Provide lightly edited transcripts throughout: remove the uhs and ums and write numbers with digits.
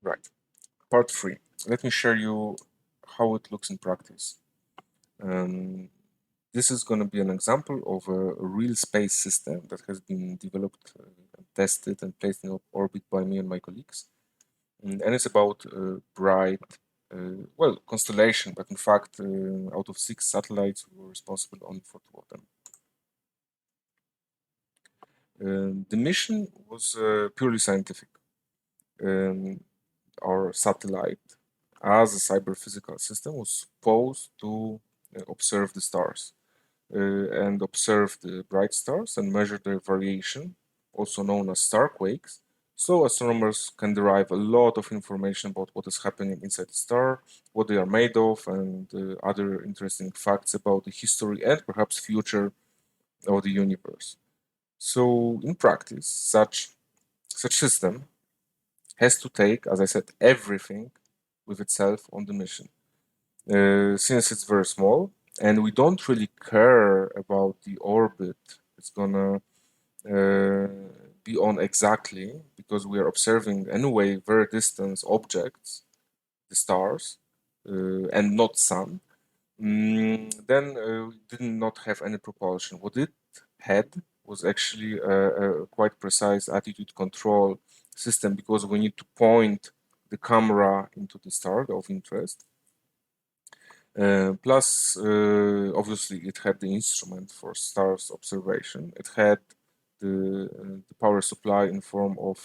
Right. Part 3. Let me share you how it looks in practice. This is going to be an example of a real space system that has been developed and tested and placed in orbit by me and my colleagues. And it's about bright, constellation, but in fact, out of 6 satellites, we were responsible only for 2 of them. The mission was purely scientific. Our satellite, as a cyber-physical system, was supposed to observe the stars and observe the bright stars and measure their variation, also known as star quakes. So astronomers can derive a lot of information about what is happening inside the star, what they are made of, and other interesting facts about the history and perhaps future of the universe. So in practice, such system has to take, as I said, everything with itself on the mission. Since it's very small and we don't really care about the orbit it's gonna uh, be on exactly, because we are observing anyway very distant objects, the stars, and not sun, then we did not have any propulsion. What it had was actually a quite precise attitude control system, because we need to point the camera into the star of interest. Plus, obviously, it had the instrument for stars observation. It had the power supply in form of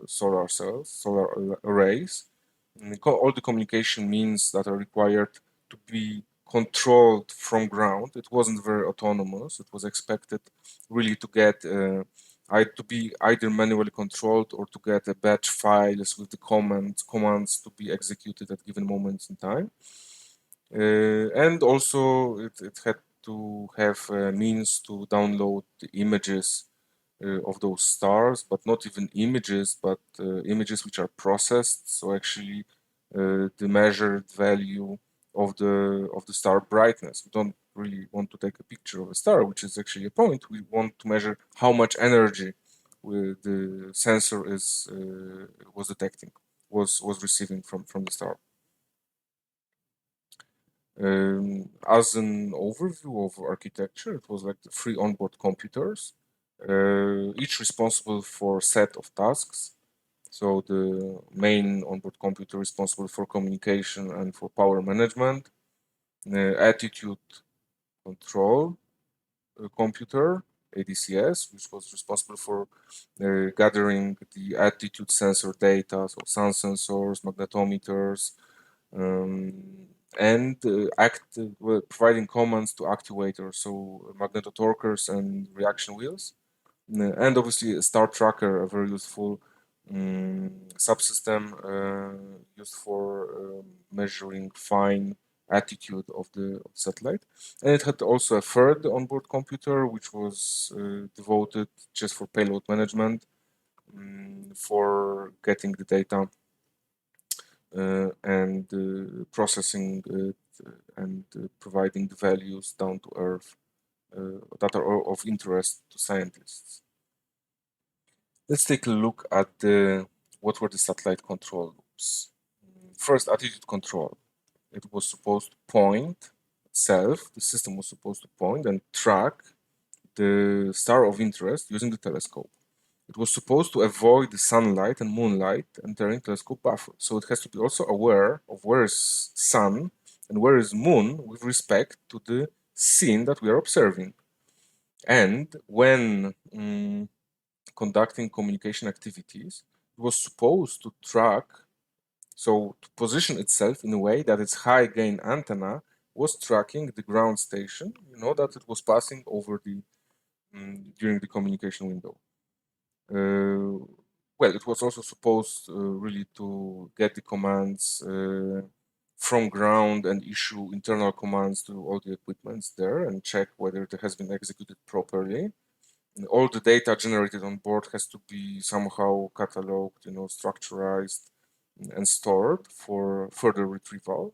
solar cells, solar arrays. All the communication means that are required to be controlled from ground. It wasn't very autonomous. It was expected really to get to be either manually controlled or to get a batch files with the commands to be executed at given moments in time. And also it had to have means to download the images of those stars, but not even images, but images which are processed. So actually, the measured value of the star brightness. We don't really want to take a picture of a star, which is actually a point. We want to measure how much energy the sensor was detecting, was receiving from the star. As an overview of architecture, it was like the 3 onboard computers, each responsible for a set of tasks. So the main onboard computer responsible for communication and for power management, attitude control computer, ADCS, which was responsible for gathering the attitude sensor data, so sun sensors, magnetometers, and providing commands to actuators, so magnetotorquers and reaction wheels. And obviously a star tracker, a very useful subsystem used for measuring fine attitude of the satellite. And it had also a third onboard computer, which was devoted just for payload management, for getting the data and processing it and providing the values down to earth that are of interest to scientists. Let's take a look at what were the satellite control loops. First, attitude control. It was supposed to point itself, the system was supposed to point and track the star of interest using the telescope. It was supposed to avoid the sunlight and moonlight entering telescope buffer. So it has to be also aware of where is sun and where is moon with respect to the scene that we are observing. And when conducting communication activities, it was supposed to track, so to position itself in a way that its high gain antenna was tracking the ground station, that it was passing over during the communication window. Well, it was also supposed really to get the commands from ground and issue internal commands to all the equipments there and check whether it has been executed properly. And all the data generated on board has to be somehow cataloged, structurized and stored for further retrieval.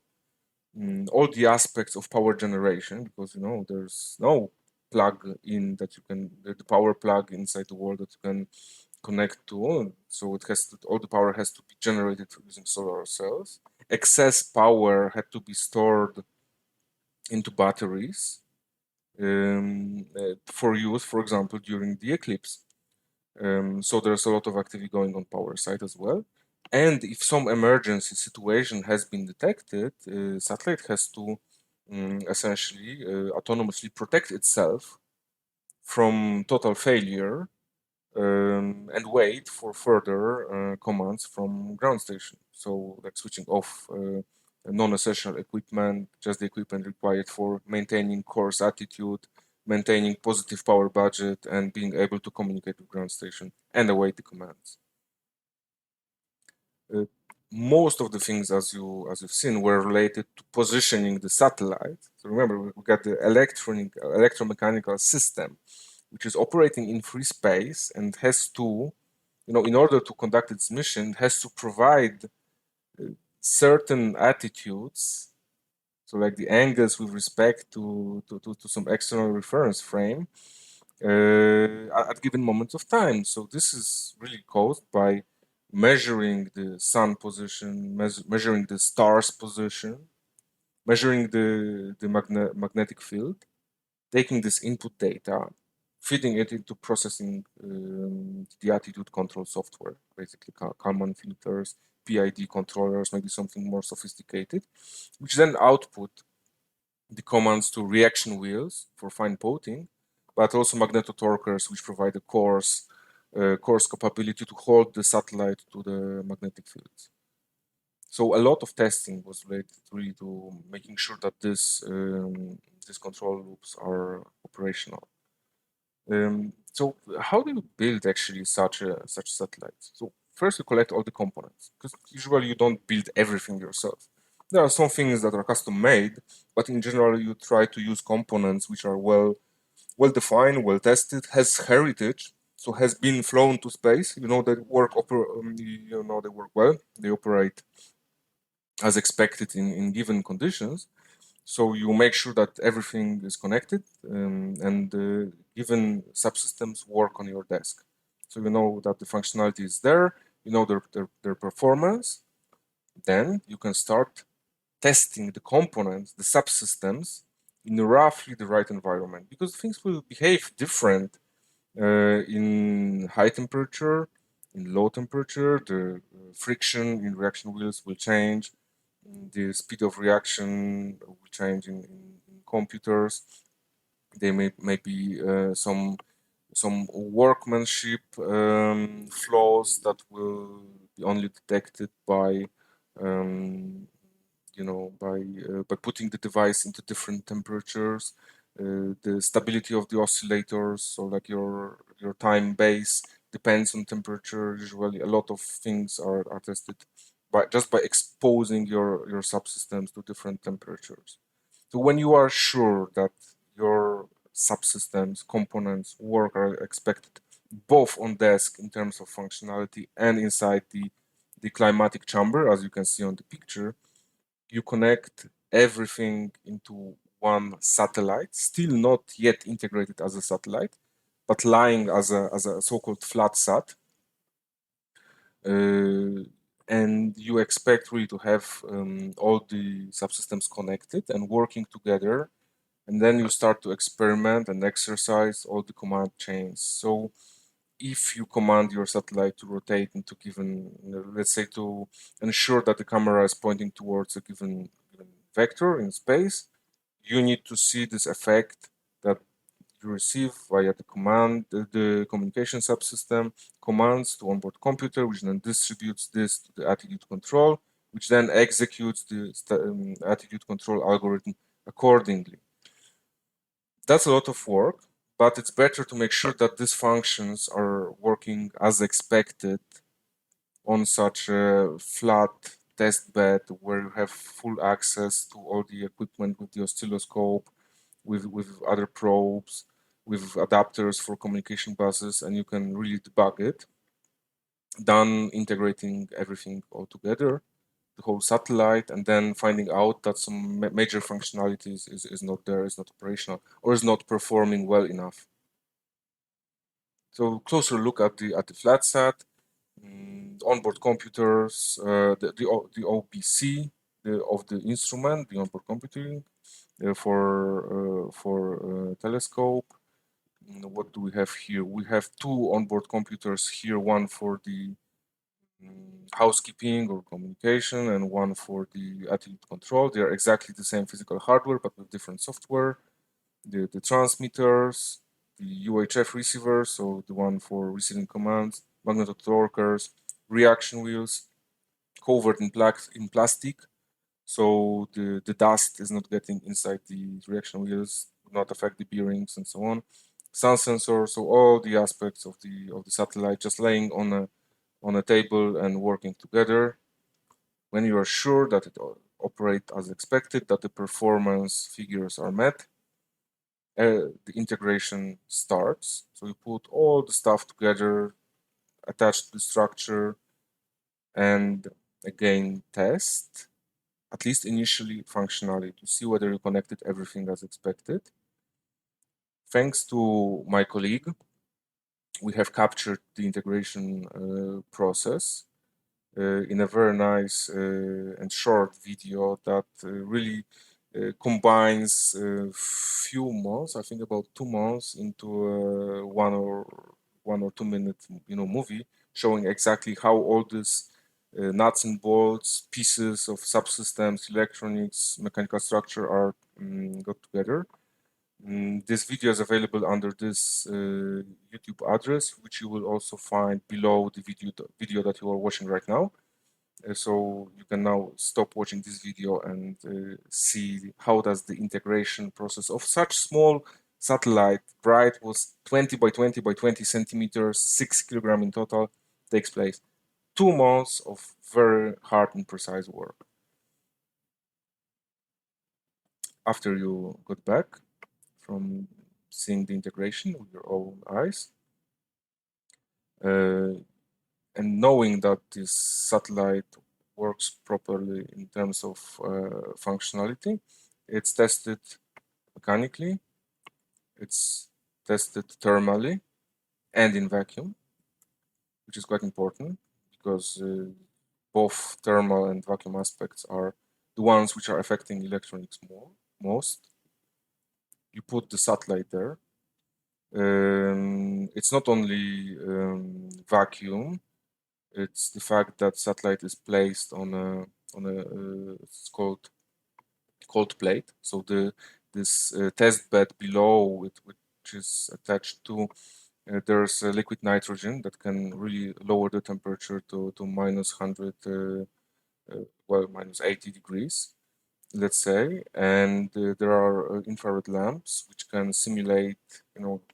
All the aspects of power generation, because there's no plug in that you can, the power plug inside the wall that you can connect to. So it has to, all the power has to be generated using solar cells. Excess power had to be stored into batteries for use, for example, during the eclipse. So there's a lot of activity going on power side as well. And if some emergency situation has been detected, satellite has to essentially autonomously protect itself from total failure and wait for further commands from ground station. So like switching off non-essential equipment, just the equipment required for maintaining course attitude, maintaining positive power budget, and being able to communicate with ground station and await the commands. Uh, Most of the things, as you've seen, were related to positioning the satellite. So remember, we got the electromechanical system, which is operating in free space and has to, in order to conduct its mission, has to provide certain attitudes, so like the angles with respect to some external reference frame at given moments of time. So this is really caused by measuring the sun position, measuring the star's position, measuring the magnetic field, taking this input data, feeding it into processing the attitude control software, basically Kalman filters, PID controllers, maybe something more sophisticated, which then output the commands to reaction wheels for fine potting, but also magnetotorquers, which provide a coarse capability to hold the satellite to the magnetic fields. So a lot of testing was related really to making sure that these control loops are operational. So how do you build actually such satellites? So first you collect all the components, because usually you don't build everything yourself. There are some things that are custom made, but in general you try to use components which are well defined, well tested, has heritage, so has been flown to space. They work well. They operate as expected in given conditions. So you make sure that everything is connected and given subsystems work on your desk. So you know that the functionality is there, you know their performance. Then you can start testing the components, the subsystems in roughly the right environment, because things will behave different in high temperature, in low temperature. The friction in reaction wheels will change, the speed of reaction will change in computers. There may be some workmanship flaws that will be only detected by by putting the device into different temperatures. The stability of the oscillators, so like your time base depends on temperature. Usually, a lot of things are tested by exposing your subsystems to different temperatures. So when you are sure that your subsystems components work are expected both on desk in terms of functionality and inside the climatic chamber, as you can see on the picture, you connect everything into one satellite, still not yet integrated as a satellite, but lying as a so-called flat sat. And you expect really to have all the subsystems connected and working together. And then you start to experiment and exercise all the command chains. So if you command your satellite to rotate into given, let's say to ensure that the camera is pointing towards a given vector in space, you need to see this effect that you receive via the communication subsystem commands to onboard computer, which then distributes this to the attitude control, which then executes the attitude control algorithm accordingly. That's a lot of work, but it's better to make sure that these functions are working as expected on such a flat test bed where you have full access to all the equipment with the oscilloscope, with other probes, with adapters for communication buses, and you can really debug it. Done integrating everything all together, the whole satellite, and then finding out that some major functionalities is not there, is not operational, or is not performing well enough. So closer look at the flat sat, onboard computers, the OBC of the instrument, the onboard computing for telescope. What do we have here? We have two onboard computers here, one for the housekeeping or communication and one for the attitude control. They are exactly the same physical hardware but with different software. The transmitters, the UHF receiver, so the one for receiving commands, magnetotorquers, reaction wheels, covered in plastic, so the dust is not getting inside the reaction wheels, not affect the bearings and so on. Sun sensor, so all the aspects of the satellite just laying on a table and working together. When you are sure that it operates as expected, that the performance figures are met, the integration starts. So you put all the stuff together, attach the structure, and again test, at least initially functionally, to see whether you connected everything as expected. Thanks to my colleague, we have captured the integration process in a very nice and short video that really combines few months, I think about 2 months, into a 1 or 2 minute movie showing exactly how all these nuts and bolts, pieces of subsystems, electronics, mechanical structure are got together. This video is available under this YouTube address, which you will also find below the video that you are watching right now. So you can now stop watching this video and see how does the integration process of such small satellite, bright was 20 by 20 by 20 centimeters, 6 kilogram in total, takes place. 2 months of very hard and precise work. After you got back from seeing the integration with your own eyes, and knowing that this satellite works properly in terms of functionality, it's tested mechanically, it's tested thermally and in vacuum, which is quite important because both thermal and vacuum aspects are the ones which are affecting electronics most. You put the satellite there. It's not only vacuum, it's the fact that satellite is placed on a it's called cold plate. So this test bed below which is attached to there's liquid nitrogen that can really lower the temperature to minus 100 well minus 80 degrees, let's say, and there are infrared lamps which can simulate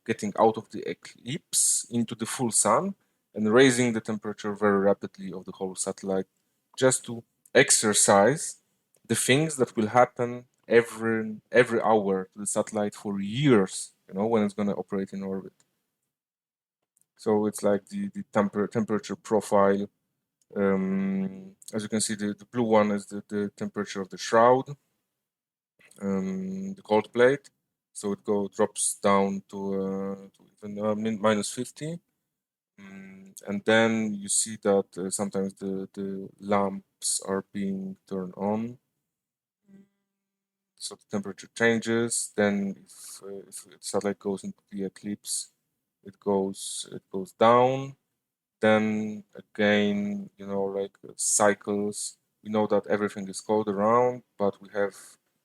getting out of the eclipse into the full sun and raising the temperature very rapidly of the whole satellite, just to exercise the things that will happen every hour to the satellite for years, when it's going to operate in orbit. So it's like the temperature profile. As you can see, the blue one is the temperature of the shroud, the cold plate, so it drops down to even minus 50. And then you see that sometimes the lamps are being turned on, so the temperature changes. Then if the satellite goes into the eclipse, it goes down. Then again, like cycles. We know that everything is cold around, but we have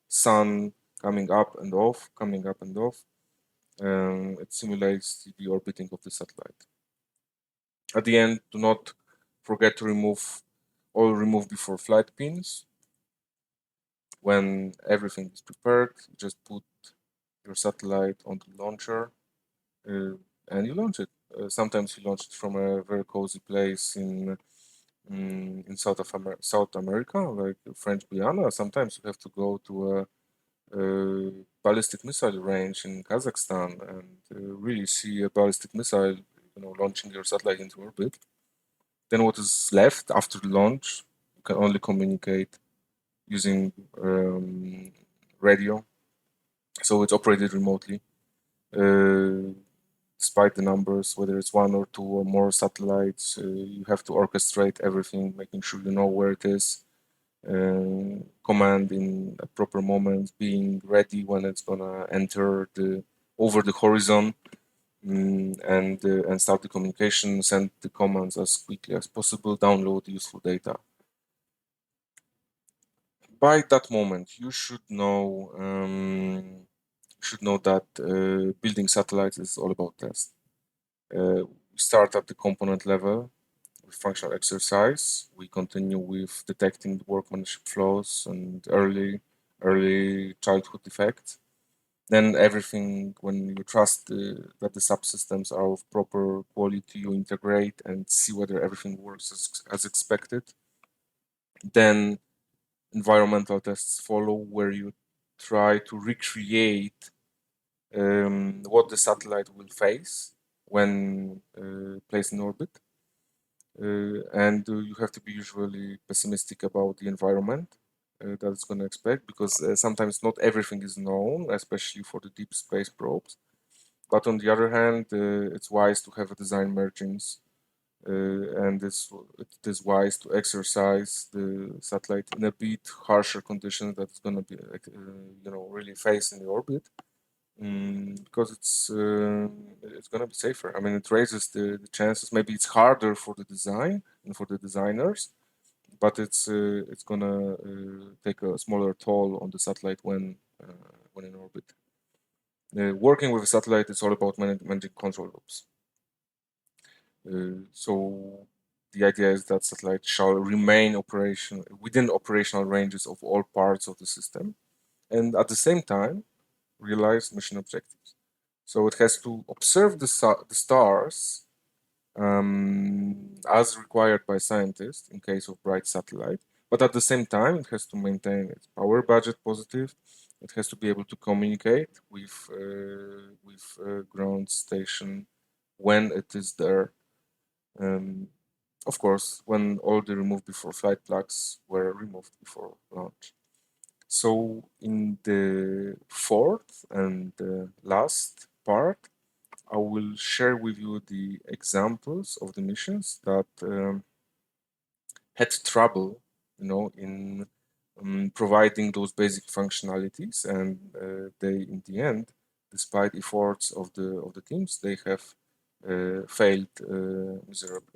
sun coming up and off, coming up and off. It simulates the orbiting of the satellite. At the end, do not forget to remove before flight pins. When everything is prepared, just put your satellite on the launcher and you launch it. Sometimes you launch it from a very cozy place in South America, like French Guiana. Sometimes you have to go to a ballistic missile range in Kazakhstan and really see a ballistic missile, launching your satellite into orbit. Then what is left after the launch, you can only communicate using radio, so it's operated remotely. despite the numbers, whether it's one or two or more satellites, you have to orchestrate everything, making sure you know where it is, command in a proper moment, being ready when it's gonna enter the over the horizon, and start the communication, send the commands as quickly as possible, download useful data. By that moment, you should know that building satellites is all about test. We start at the component level with functional exercise. We continue with detecting the workmanship flaws and early childhood defects. Then everything, when you trust that the subsystems are of proper quality, you integrate and see whether everything works as expected. Then environmental tests follow, where you try to recreate what the satellite will face when placed in orbit. And you have to be usually pessimistic about the environment that it's going to expect, because sometimes not everything is known, especially for the deep space probes. But on the other hand, it's wise to have a design margins, and it is wise to exercise the satellite in a bit harsher conditions that it's going to be, really face in the orbit, because it's going to be safer. I mean, it raises the chances. Maybe it's harder for the design and for the designers, but it's going to take a smaller toll on the satellite when in orbit. Working with a satellite is all about managing control loops. So the idea is that satellite shall remain within operational ranges of all parts of the system, and at the same time realize mission objectives. So it has to observe the stars as required by scientists in case of bright satellite, but at the same time it has to maintain its power budget positive. It has to be able to communicate with ground station when it is there. Um, of course, when all the removed before flight plugs were removed before launch. So in the fourth and last part, I will share with you the examples of the missions that had trouble, in providing those basic functionalities, and they, in the end, despite efforts of the teams, they have failed miserably.